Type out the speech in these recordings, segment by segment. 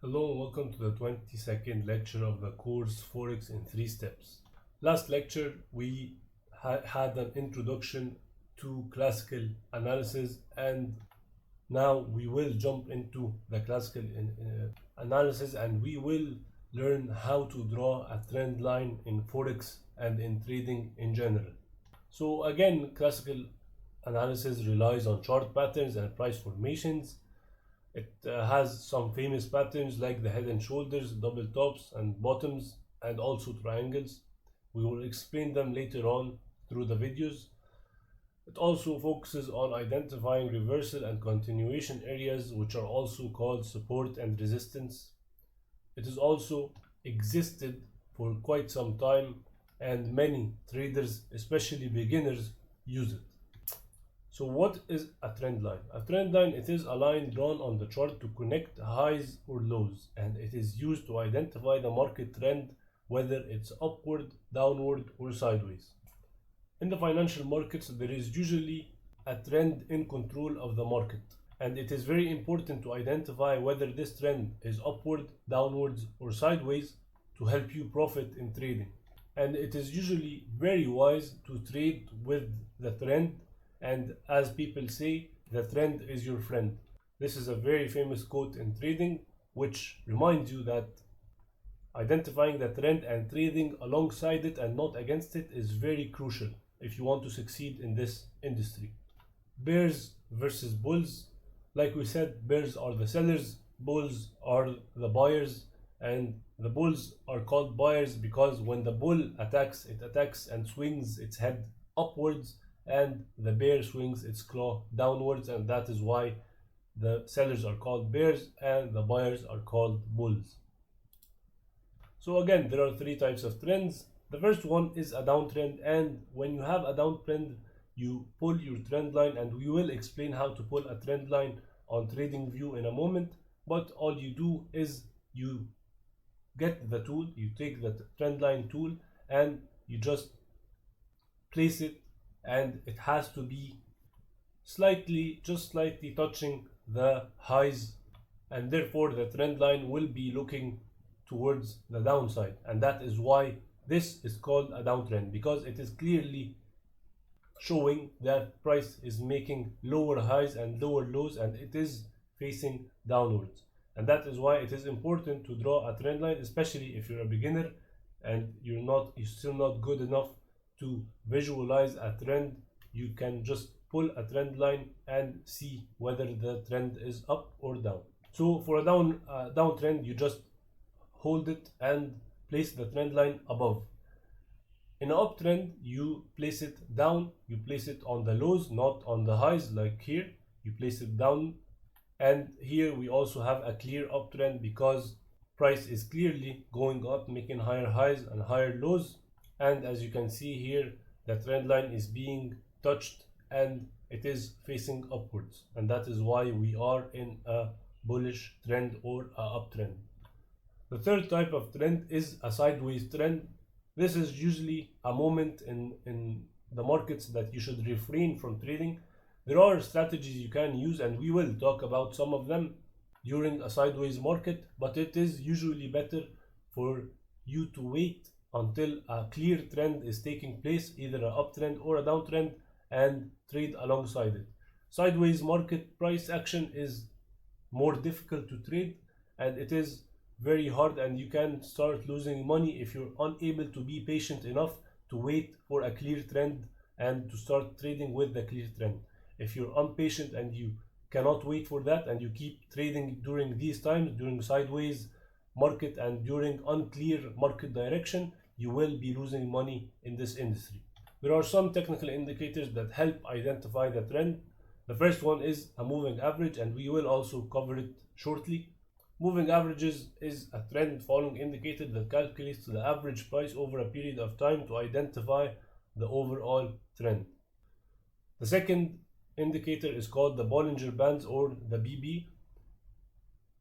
Hello and welcome to the 22nd lecture of the course Forex in 3 steps. Last lecture we had an introduction to classical analysis, and now we will jump into the classical analysis and we will learn how to draw a trend line in Forex and in trading in general. So again, classical analysis relies on chart patterns and price formations. It has some famous patterns like the head and shoulders, double tops and bottoms, and also triangles. We will explain them later on through the videos. It also focuses on identifying reversal and continuation areas, which are also called support and resistance. It has also existed for quite some time, and many traders, especially beginners, use it. So what is a trend line? A trend line, it is a line drawn on the chart to connect highs or lows, and it is used to identify the market trend, whether it's upward, downward, or sideways. In the financial markets, there is usually a trend in control of the market, and it is very important to identify whether this trend is upward, downwards, or sideways to help you profit in trading. And it is usually very wise to trade with the trend, and as people say, the trend is your friend. This is a very famous quote in trading, which reminds you that identifying the trend and trading alongside it and not against it is very crucial if you want to succeed in this industry. Bears versus bulls. Like we said, bears are the sellers, bulls are the buyers, and the bulls are called buyers because when the bull attacks, it attacks and swings its head upwards, and the bear swings its claw downwards, and that is why the sellers are called bears and the buyers are called bulls. So again, there are 3 types of trends. The first one is a downtrend, and when you have a downtrend, you pull your trend line, and we will explain how to pull a trend line on TradingView in a moment. But all you do is you get the tool, you take the trend line tool and you just place it, and it has to be just slightly touching the highs, and therefore the trend line will be looking towards the downside, and that is why this is called a downtrend, because it is clearly showing that price is making lower highs and lower lows, and it is facing downwards. And that is why it is important to draw a trend line, especially if you're a beginner and you're still not good enough to visualize a trend. You can just pull a trend line and see whether the trend is up or down. So for a downtrend, you just hold it and place the trend line above. In an uptrend, you place it down, you place it on the lows, not on the highs like here. You place it down, and here we also have a clear uptrend because price is clearly going up, making higher highs and higher lows. And as you can see here, the trend line is being touched and it is facing upwards, and that is why we are in a bullish trend or a uptrend. The third type of trend is a sideways trend. This is usually a moment in the markets that you should refrain from trading. There are strategies you can use, and we will talk about some of them during a sideways market, but it is usually better for you to wait until a clear trend is taking place, either an uptrend or a downtrend, and trade alongside it. Sideways market price action is more difficult to trade, and it is very hard, and you can start losing money if you're unable to be patient enough to wait for a clear trend and to start trading with the clear trend. If you're impatient and you cannot wait for that, and you keep trading during these times, during sideways market and during unclear market direction, you will be losing money in this industry. There are some technical indicators that help identify the trend. The first one is a moving average, and we will also cover it shortly. Moving averages is a trend following indicator that calculates the average price over a period of time to identify the overall trend. The second indicator is called the Bollinger Bands, or the BB.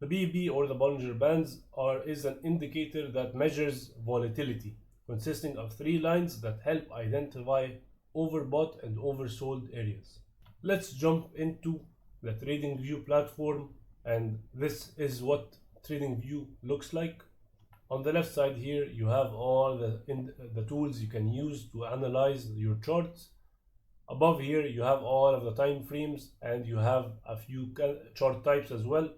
The BB or the Bollinger Bands is an indicator that measures volatility, consisting of 3 lines that help identify overbought and oversold areas. Let's jump into the TradingView platform, and this is what trading view looks like. On the left side here, you have all the tools you can use to analyze your charts. Above here, you have all of the time frames, and you have a few chart types as well.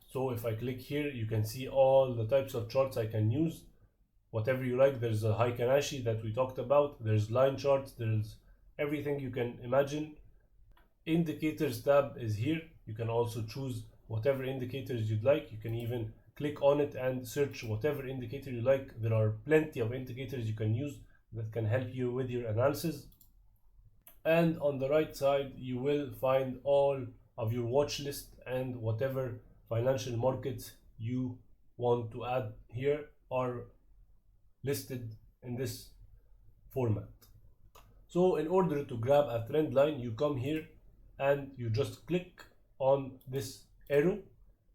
So if I click here, you can see all the types of charts I can use. Whatever you like. There's a Heikin-Ashi that we talked about. There's line charts. There's everything you can imagine. Indicators tab is here. You can also choose whatever indicators you'd like. You can even click on it and search whatever indicator you like. There are plenty of indicators you can use that can help you with your analysis. And on the right side, you will find all of your watch list and whatever financial markets you want to add here are listed in this format. So in order to grab a trend line, you come here and you just click on this arrow,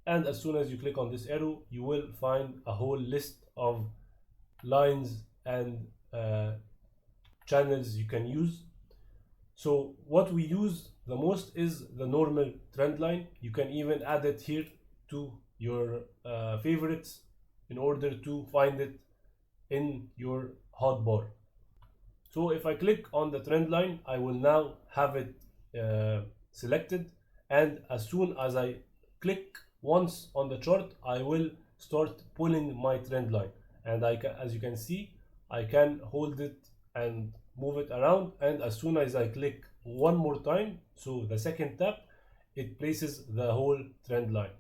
and as soon as you click on this arrow, you will find a whole list of lines and channels you can use. So what we use the most is the normal trend line. You can even add it here to your favorites in order to find it in your hotbar. So if I click on the trend line, I will now have it selected, and as soon as I click once on the chart, I will start pulling my trend line, and as you can see, I can hold it and move it around, and as soon as I click one more time, so the second tap, it places the whole trend line.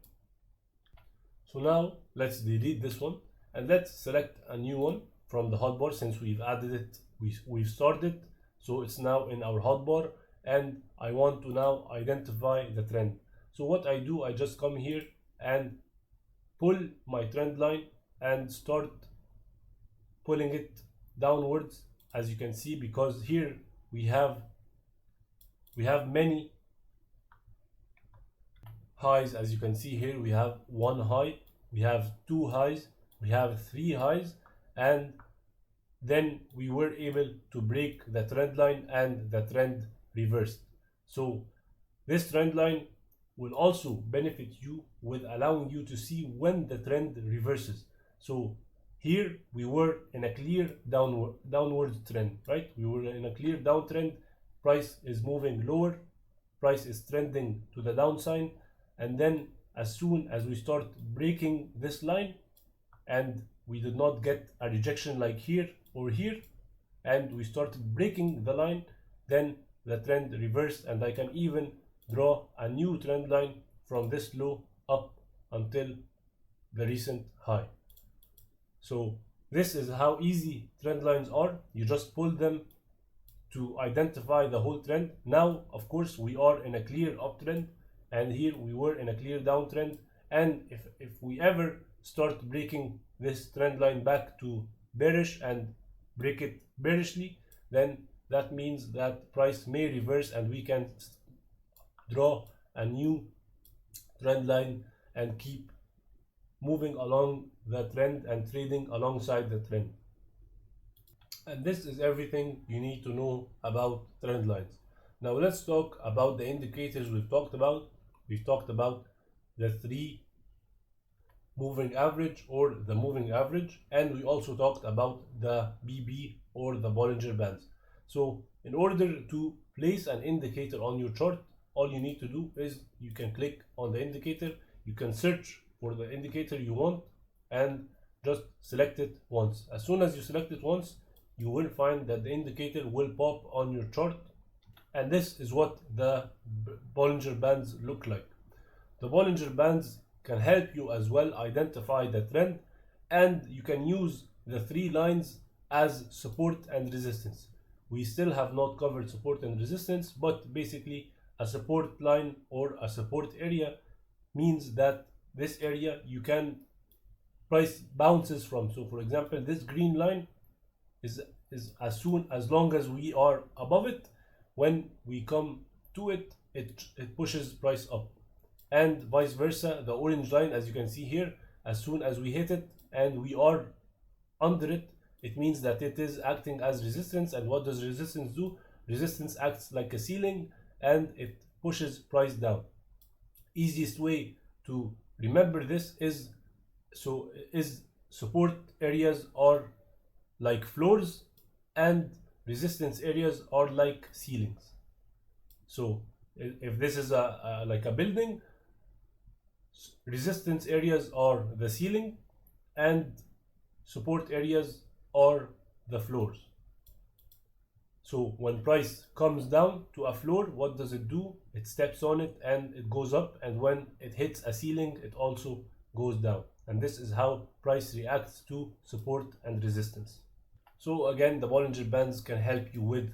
So now let's delete this one and let's select a new one from the hotbar. Since we've added it, we've started, so it's now in our hotbar, and I want to now identify the trend. So what I do, I just come here and pull my trend line and start pulling it downwards, as you can see, because here we have many highs. As you can see here, we have one high, we have two highs, we have three highs, and then we were able to break the trend line and the trend reversed. So this trend line will also benefit you with allowing you to see when the trend reverses. So here we were in a clear downward trend, right? We were in a clear downtrend. Price is moving lower, price is trending to the downside, and then as soon as we start breaking this line and we did not get a rejection like here or here, and we started breaking the line, then the trend reversed, and I can even draw a new trend line from this low up until the recent high. So this is how easy trend lines are. You just pull them to identify the whole trend. Now of course we are in a clear uptrend, and here we were in a clear downtrend, and if we ever start breaking this trend line back to bearish and break it bearishly, then that means that price may reverse and we can draw a new trend line and keep moving along the trend and trading alongside the trend. And this is everything you need to know about trend lines. Now let's talk about the indicators we've talked about. We've talked about the 3 moving average or the moving average, and we also talked about the BB or the Bollinger Bands. So in order to place an indicator on your chart, all you need to do is you can click on the indicator, you can search for the indicator you want and just select it once. As soon as you select it once, you will find that the indicator will pop on your chart, and this is what the Bollinger Bands look like. The Bollinger Bands can help you as well identify the trend, and you can use the 3 lines as support and resistance. We still have not covered support and resistance, but basically a support line or a support area means that this area you can price bounces from. So for example, this green line is as long as we are above it, when we come to it, it pushes price up, and vice versa. The orange line, as you can see here, as soon as we hit it and we are under it, it means that it is acting as resistance. And what does resistance do? Resistance acts like a ceiling and it pushes price down. Easiest way to remember this is support areas are like floors and resistance areas are like ceilings. So if this is like a building, resistance areas are the ceiling and support areas are the floors. So when price comes down to a floor, what does it do? It steps on it and it goes up, and when it hits a ceiling, it also goes down. And this is how price reacts to support and resistance. So again, the Bollinger Bands can help you with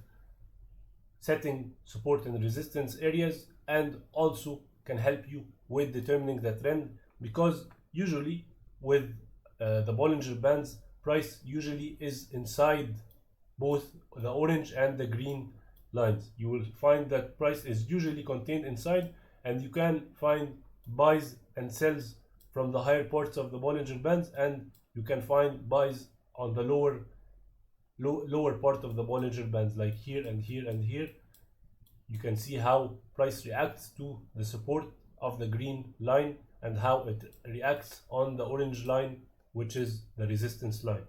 setting support and resistance areas, and also can help you with determining the trend, because usually with the Bollinger Bands, price usually is inside both the orange and the green lines. You will find that price is usually contained inside, and you can find buys and sells from the higher parts of the Bollinger Bands, and you can find buys on the lower part of the Bollinger Bands, like here and here and here. You can see how price reacts to the support of the green line and how it reacts on the orange line, which is the resistance line.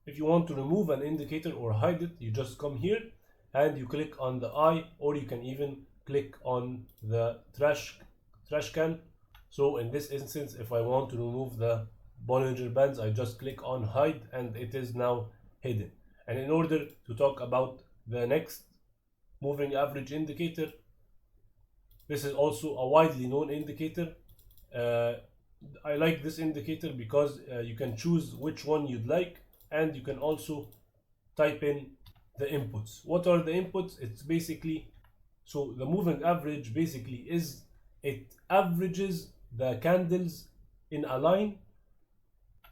If you want to remove an indicator or hide it, you just come here and you click on the eye, or you can even click on the trash can. So in this instance, if I want to remove the Bollinger Bands, I just click on hide and it is now hidden. And in order to talk about the next moving average indicator, this is also a widely known indicator. I like this indicator because you can choose which one you'd like, and you can also type in the inputs. What are the inputs? It's basically, so the moving average basically is, it averages the candles in a line,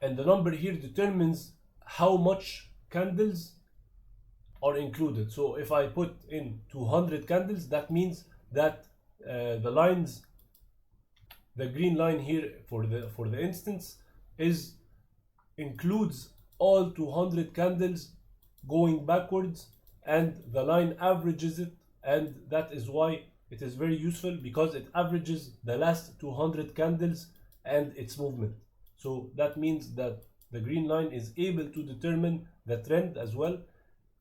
and the number here determines how much candles are included. So if I put in 200 candles, that means that the lines, the green line here for the instance, includes all 200 candles going backwards, and the line averages it, and that is why it is very useful, because it averages the last 200 candles and its movement. So that means that the green line is able to determine the trend as well,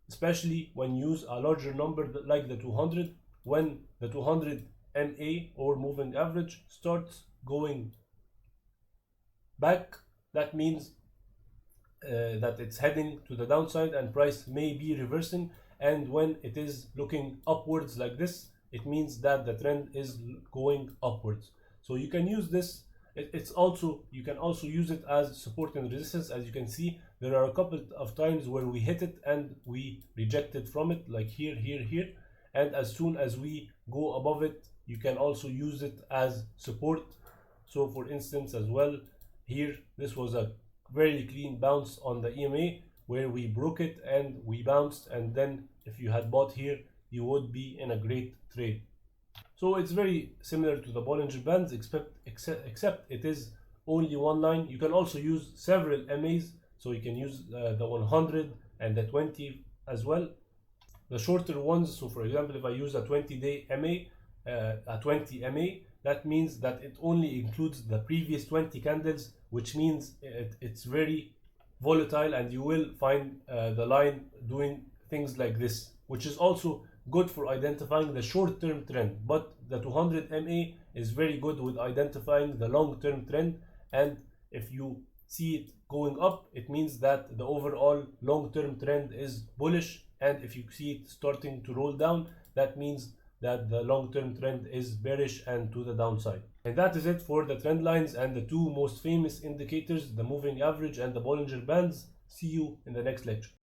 especially when you use a larger number like the 200. When the 200 MA or moving average starts going back, that means that it's heading to the downside and price may be reversing. And when it is looking upwards like this, it means that the trend is going upwards. So you can use this. You can also use it as support and resistance. As you can see, there are a couple of times where we hit it and we rejected from it, like here, here, and as soon as we go above it, you can also use it as support. So for instance, as well, here this was a very clean bounce on the EMA where we broke it and we bounced, and then if you had bought here, you would be in a great trade. So it's very similar to the Bollinger Bands, except it is only one line. You can also use several MAs, so you can use the 100 and the 20 as well. The shorter ones, so for example, if I use a 20-day MA, a 20 MA, that means that it only includes the previous 20 candles, which means it's very volatile, and you will find the line doing things like this, which is also good for identifying the short-term trend. But the 200 MA is very good with identifying the long-term trend, and if you see it going up, it means that the overall long-term trend is bullish, and if you see it starting to roll down, that means that the long-term trend is bearish and to the downside. And that is it for the trend lines and the two most famous indicators, the moving average and the Bollinger Bands. See you in the next lecture.